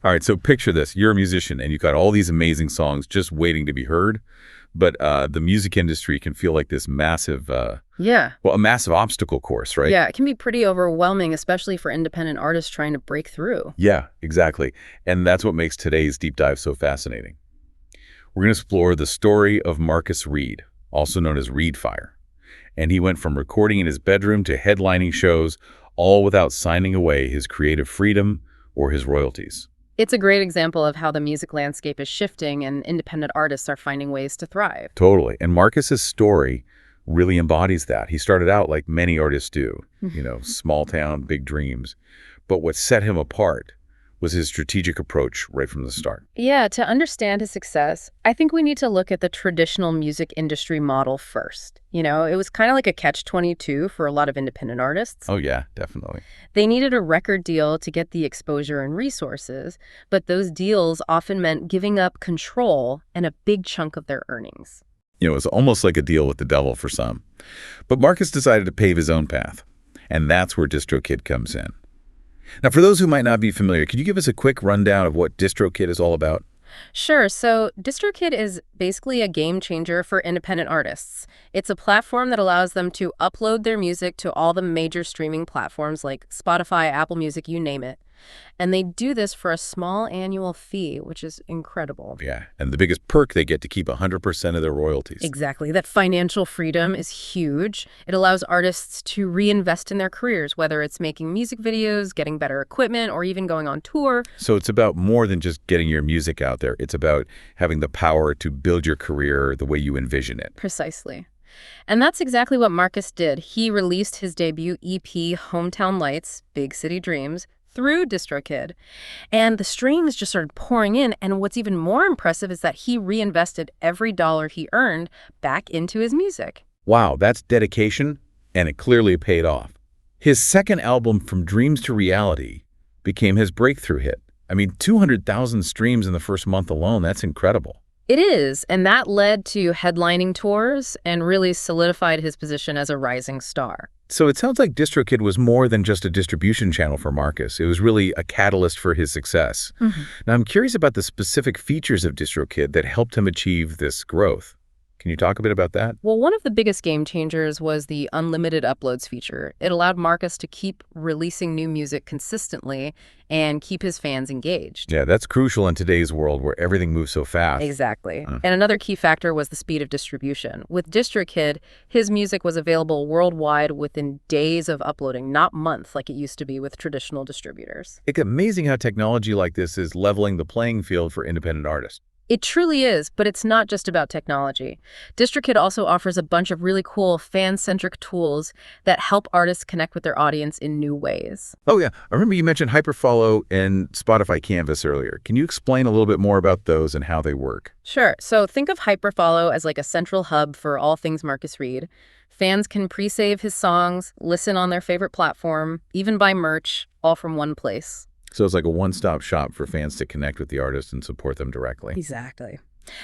All right, so picture this. You're a musician, and you've got all these amazing songs just waiting to be heard, but the music industry can feel like this massive, Yeah. a massive obstacle course, right? Yeah, it can be pretty overwhelming, especially for independent artists trying to break through. Yeah, exactly. And that's what makes today's deep dive so fascinating. We're going to explore the story of Marcus Reed, also known as Reed Fire. And he went from recording in his bedroom to headlining shows, all without signing away his creative freedom or his royalties. It's a great example of how the music landscape is shifting and independent artists are finding ways to thrive. Totally. And Marcus's story really embodies that. He started out like many artists do, small town, big dreams. But what set him apart was his strategic approach right from the start. Yeah, to understand his success, I think we need to look at the traditional music industry model first. It was kind of like a catch-22 for a lot of independent artists. Oh, yeah, definitely. They needed a record deal to get the exposure and resources, but those deals often meant giving up control and a big chunk of their earnings. It was almost like a deal with the devil for some. But Marcus decided to pave his own path, and that's where DistroKid comes in. Now, for those who might not be familiar, could you give us a quick rundown of what DistroKid is all about? Sure. So DistroKid is basically a game changer for independent artists. It's a platform that allows them to upload their music to all the major streaming platforms like Spotify, Apple Music, you name it. And they do this for a small annual fee, which is incredible. Yeah, and the biggest perk, they get to keep 100% of their royalties. Exactly. That financial freedom is huge. It allows artists to reinvest in their careers, whether it's making music videos, getting better equipment, or even going on tour. So it's about more than just getting your music out there. It's about having the power to build your career the way you envision it. Precisely. And that's exactly what Marcus did. He released his debut EP, Hometown Lights, Big City Dreams, through DistroKid. And the streams just started pouring in. And what's even more impressive is that he reinvested every dollar he earned back into his music. Wow, that's dedication, and it clearly paid off. His second album, From Dreams to Reality, became his breakthrough hit. 200,000 streams in the first month alone, that's incredible. It is, and that led to headlining tours and really solidified his position as a rising star. So it sounds like DistroKid was more than just a distribution channel for Marcus. It was really a catalyst for his success. Now, I'm curious about the specific features of DistroKid that helped him achieve this growth. Can you talk a bit about that? Well, one of the biggest game changers was the unlimited uploads feature. It allowed Marcus to keep releasing new music consistently and keep his fans engaged. Yeah, that's crucial in today's world where everything moves so fast. Exactly. And another key factor was the speed of distribution. With DistroKid, his music was available worldwide within days of uploading, not months like it used to be with traditional distributors. It's amazing how technology like this is leveling the playing field for independent artists. It truly is, but it's not just about technology. DistroKid also offers a bunch of really cool fan-centric tools that help artists connect with their audience in new ways. Oh, yeah. I remember you mentioned Hyperfollow and Spotify Canvas earlier. Can you explain a little bit more about those and how they work? Sure. So think of Hyperfollow as like a central hub for all things Marcus Reed. Fans can pre-save his songs, listen on their favorite platform, even buy merch, all from one place. So it's like a one-stop shop for fans to connect with the artist and support them directly. Exactly.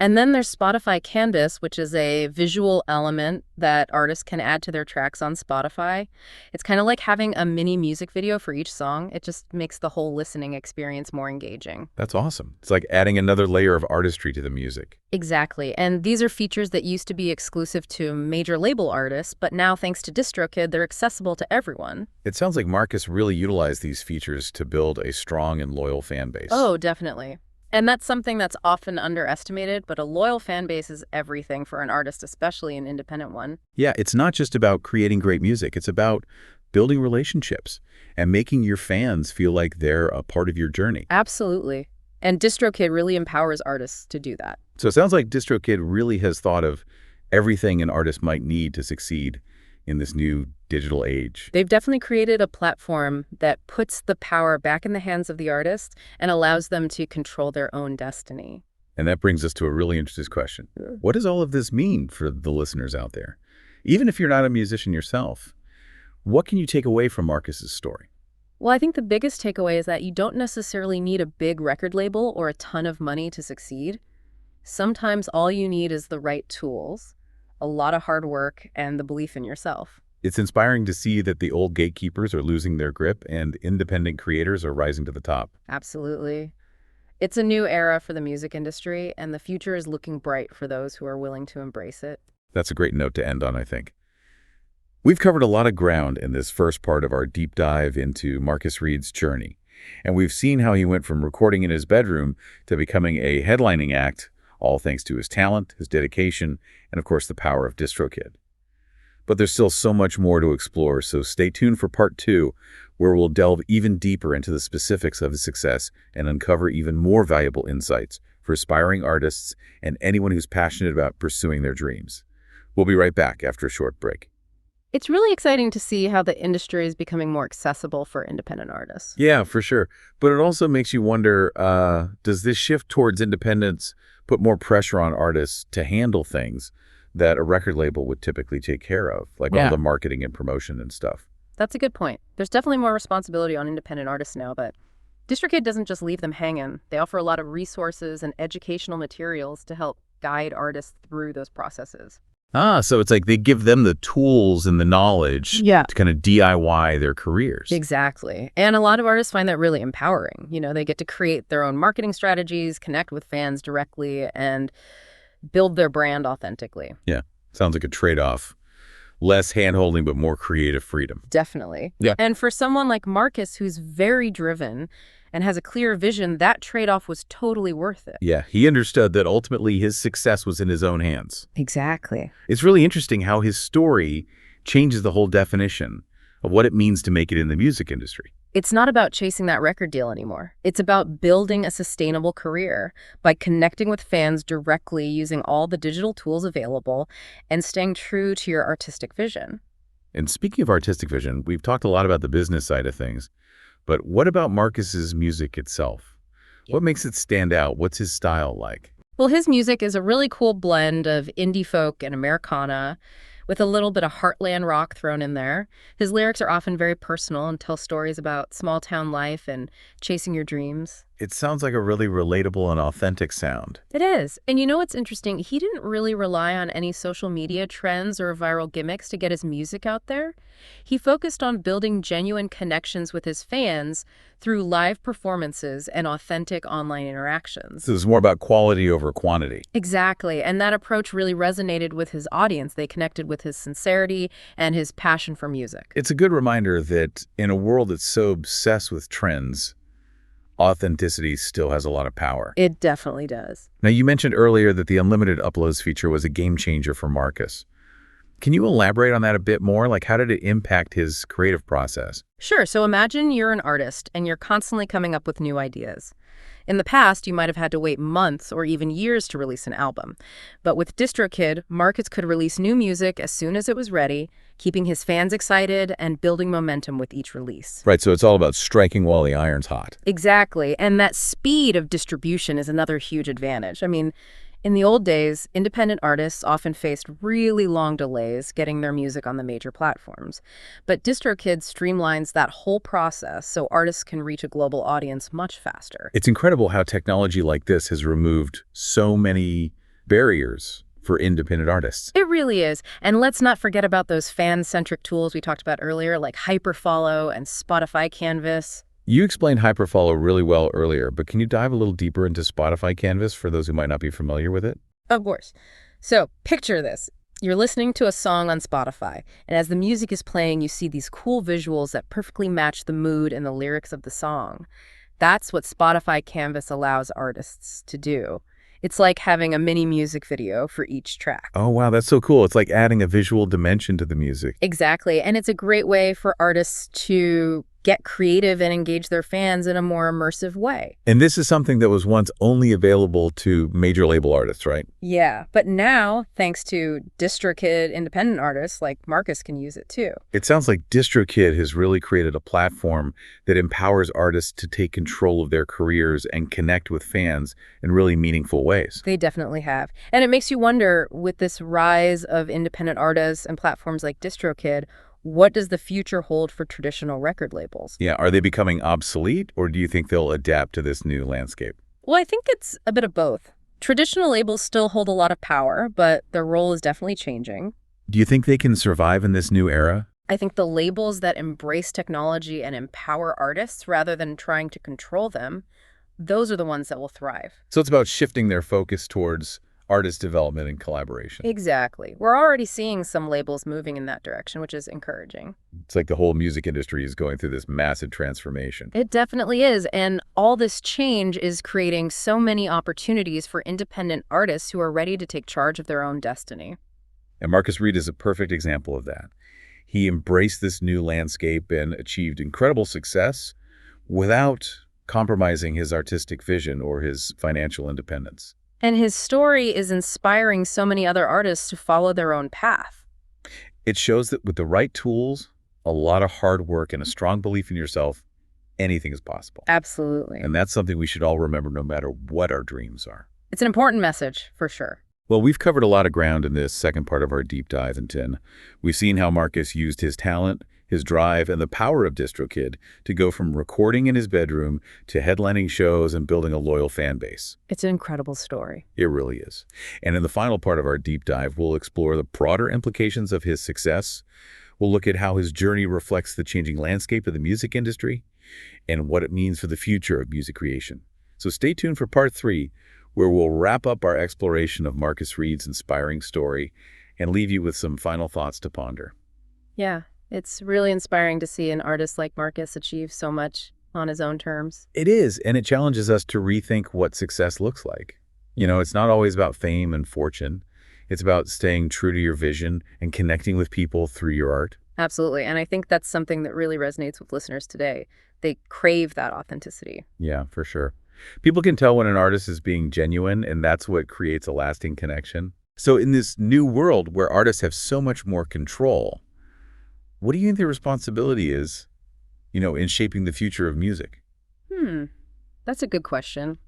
And then there's Spotify Canvas, which is a visual element that artists can add to their tracks on Spotify. It's kind of like having a mini music video for each song. It just makes the whole listening experience more engaging. That's awesome. It's like adding another layer of artistry to the music. Exactly. And these are features that used to be exclusive to major label artists, but now thanks to DistroKid, they're accessible to everyone. It sounds like Marcus really utilized these features to build a strong and loyal fan base. Oh, definitely. And that's something that's often underestimated, but a loyal fan base is everything for an artist, especially an independent one. Yeah, it's not just about creating great music. It's about building relationships and making your fans feel like they're a part of your journey. Absolutely. And DistroKid really empowers artists to do that. So it sounds like DistroKid really has thought of everything an artist might need to succeed in this new digital age. They've definitely created a platform that puts the power back in the hands of the artist and allows them to control their own destiny. And that brings us to a really interesting question. What does all of this mean for the listeners out there? Even if you're not a musician yourself, what can you take away from Marcus's story? Well, I think the biggest takeaway is that you don't necessarily need a big record label or a ton of money to succeed. Sometimes all you need is the right tools, a lot of hard work, and the belief in yourself. It's inspiring to see that the old gatekeepers are losing their grip and independent creators are rising to the top. Absolutely. It's a new era for the music industry, and the future is looking bright for those who are willing to embrace it. That's a great note to end on, I think. We've covered a lot of ground in this first part of our deep dive into Marcus Reed's journey, and we've seen how he went from recording in his bedroom to becoming a headlining act, all thanks to his talent, his dedication, and of course the power of DistroKid. But there's still so much more to explore, so stay tuned for part 2, where we'll delve even deeper into the specifics of his success and uncover even more valuable insights for aspiring artists and anyone who's passionate about pursuing their dreams. We'll be right back after a short break. It's really exciting to see how the industry is becoming more accessible for independent artists. Yeah, for sure. But it also makes you wonder, does this shift towards independence put more pressure on artists to handle things that a record label would typically take care of, like all the marketing and promotion and stuff? That's a good point. There's definitely more responsibility on independent artists now, but DistroKid doesn't just leave them hanging. They offer a lot of resources and educational materials to help guide artists through those processes. So it's like they give them the tools and the knowledge to kind of DIY their careers. Exactly. And a lot of artists find that really empowering. You know, they get to create their own marketing strategies, connect with fans directly, and build their brand authentically. Yeah, sounds like a trade-off. Less hand-holding, but more creative freedom. Definitely. Yeah. And for someone like Marcus, who's very driven and has a clear vision, that trade-off was totally worth it. Yeah, he understood that ultimately his success was in his own hands. Exactly. It's really interesting how his story changes the whole definition of what it means to make it in the music industry. It's not about chasing that record deal anymore. It's about building a sustainable career by connecting with fans directly using all the digital tools available and staying true to your artistic vision. And speaking of artistic vision, we've talked a lot about the business side of things, but what about Marcus's music itself? What makes it stand out? What's his style like? Well, his music is a really cool blend of indie folk and Americana, with a little bit of heartland rock thrown in there. His lyrics are often very personal and tell stories about small-town life and chasing your dreams. It sounds like a really relatable and authentic sound. It is. And you know what's interesting? He didn't really rely on any social media trends or viral gimmicks to get his music out there. He focused on building genuine connections with his fans through live performances and authentic online interactions. So it's more about quality over quantity. Exactly. And that approach really resonated with his audience. They connected with his sincerity and his passion for music. It's a good reminder that in a world that's so obsessed with trends, authenticity still has a lot of power. It definitely does. Now, you mentioned earlier that the unlimited uploads feature was a game changer for Marcus. Can you elaborate on that a bit more? Like, how did it impact his creative process? Sure. So imagine you're an artist and you're constantly coming up with new ideas. In the past, you might have had to wait months or even years to release an album. But with DistroKid, Marcus could release new music as soon as it was ready, keeping his fans excited and building momentum with each release. Right, so it's all about striking while the iron's hot. Exactly. And that speed of distribution is another huge advantage. I mean, in the old days, independent artists often faced really long delays getting their music on the major platforms. But DistroKid streamlines that whole process so artists can reach a global audience much faster. It's incredible how technology like this has removed so many barriers for independent artists. It really is. And let's not forget about those fan-centric tools we talked about earlier, like Hyperfollow and Spotify Canvas. You explained Hyperfollow really well earlier, but can you dive a little deeper into Spotify Canvas for those who might not be familiar with it? Of course. So picture this. You're listening to a song on Spotify, and as the music is playing, you see these cool visuals that perfectly match the mood and the lyrics of the song. That's what Spotify Canvas allows artists to do. It's like having a mini music video for each track. Oh, wow, that's so cool. It's like adding a visual dimension to the music. Exactly. And it's a great way for artists to get creative and engage their fans in a more immersive way. And this is something that was once only available to major label artists, right? Yeah, but now, thanks to DistroKid independent artists like Marcus can use it too. It sounds like DistroKid has really created a platform that empowers artists to take control of their careers and connect with fans in really meaningful ways. They definitely have. And it makes you wonder, with this rise of independent artists and platforms like DistroKid, what does the future hold for traditional record labels? Yeah, are they becoming obsolete, or do you think they'll adapt to this new landscape? Well, I think it's a bit of both. Traditional labels still hold a lot of power, but their role is definitely changing. Do you think they can survive in this new era? I think the labels that embrace technology and empower artists rather than trying to control them those are the ones that will thrive. So it's about shifting their focus towards artist development and collaboration. Exactly. We're already seeing some labels moving in that direction, which is encouraging. It's like the whole music industry is going through this massive transformation. It definitely is, and all this change is creating so many opportunities for independent artists who are ready to take charge of their own destiny. And Marcus Reed is a perfect example of that. He embraced this new landscape and achieved incredible success without compromising his artistic vision or his financial independence. And his story is inspiring so many other artists to follow their own path. It shows that with the right tools, a lot of hard work, and a strong belief in yourself, anything is possible. Absolutely. And that's something we should all remember no matter what our dreams are. It's an important message, for sure. Well, we've covered a lot of ground in this second part of our deep dive into Tin. We've seen how Marcus used his talent, his drive, and the power of DistroKid to go from recording in his bedroom to headlining shows and building a loyal fan base. It's an incredible story. It really is. And in the final part of our deep dive, we'll explore the broader implications of his success. We'll look at how his journey reflects the changing landscape of the music industry and what it means for the future of music creation. So stay tuned for part 3, where we'll wrap up our exploration of Marcus Reed's inspiring story and leave you with some final thoughts to ponder. Yeah, it's really inspiring to see an artist like Marcus achieve so much on his own terms. It is, and it challenges us to rethink what success looks like. You know, it's not always about fame and fortune. It's about staying true to your vision and connecting with people through your art. Absolutely, and I think that's something that really resonates with listeners today. They crave that authenticity. Yeah, for sure. People can tell when an artist is being genuine, and that's what creates a lasting connection. So in this new world where artists have so much more control, what do you think the responsibility is, in shaping the future of music? That's a good question.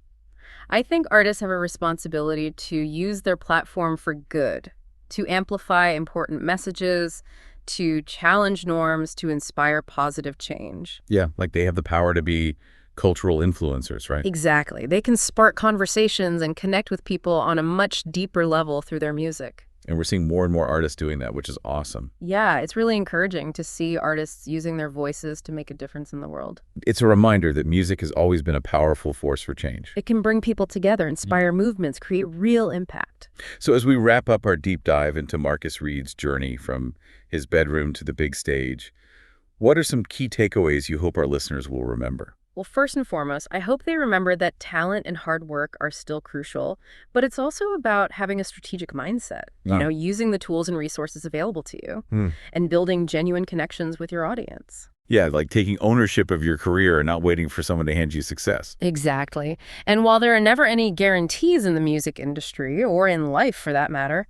I think artists have a responsibility to use their platform for good, to amplify important messages, to challenge norms, to inspire positive change. Yeah, like they have the power to be cultural influencers, right? Exactly. They can spark conversations and connect with people on a much deeper level through their music. And we're seeing more and more artists doing that, which is awesome. Yeah, it's really encouraging to see artists using their voices to make a difference in the world. It's a reminder that music has always been a powerful force for change. It can bring people together, inspire movements, create real impact. So as we wrap up our deep dive into Marcus Reed's journey from his bedroom to the big stage, what are some key takeaways you hope our listeners will remember? Well, first and foremost, I hope they remember that talent and hard work are still crucial, but it's also about having a strategic mindset, using the tools and resources available to you and building genuine connections with your audience. Yeah, like taking ownership of your career and not waiting for someone to hand you success. Exactly. And while there are never any guarantees in the music industry, or in life for that matter,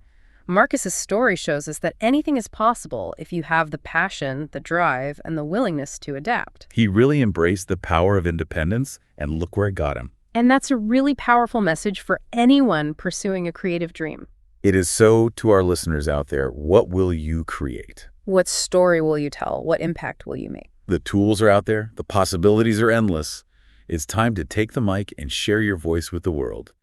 Marcus's story shows us that anything is possible if you have the passion, the drive, and the willingness to adapt. He really embraced the power of independence, and look where it got him. And that's a really powerful message for anyone pursuing a creative dream. It is so to our listeners out there. What will you create? What story will you tell? What impact will you make? The tools are out there. The possibilities are endless. It's time to take the mic and share your voice with the world.